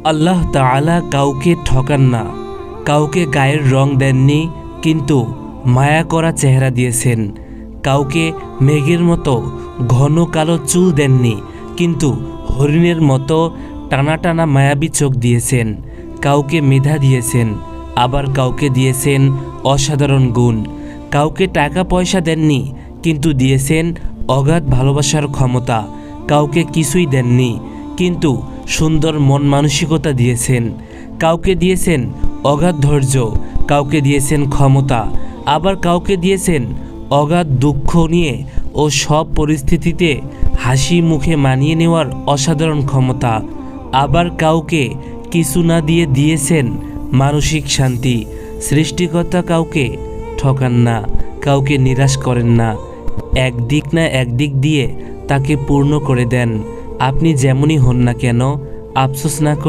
আল্লাহ তাআলা কাউকে ঠকান না, কাউকে গায়ের রং দেননি কিন্তু মায়া করা চেহারা দিয়েছেন। কাউকে মেঘের মতো ঘন কালো চুল দেননি কিন্তু হরিণের মতো টানা টানা মায়াবী চোখ দিয়েছেন। কাউকে মেধা দিয়েছেন, আবার কাউকে দিয়েছেন অসাধারণ গুণ। কাউকে টাকা পয়সা দেননি কিন্তু দিয়েছেন অগাধ ভালোবাসার ক্ষমতা। কাউকে কিছুই দেননি কিন্তু সুন্দর মন মানসিকতা দিয়েছেন। কাউকে দিয়েছেন অগাধ ধৈর্য, কাউকে দিয়েছেন ক্ষমতা, আবার কাউকে দিয়েছেন অগাধ দুঃখ নিয়ে ও সব পরিস্থিতিতে হাসি মুখে মানিয়ে নেওয়ার অসাধারণ ক্ষমতা। আবার কাউকে কিছু না দিয়ে দিয়েছেন মানসিক শান্তি। সৃষ্টিকর্তা কাউকে ঠকান না, কাউকে নিরাশ করেন না, একদিক না একদিক দিয়ে তাকে পূর্ণ করে দেন। আপনি যেমনই হন না কেন, আফসোস না করে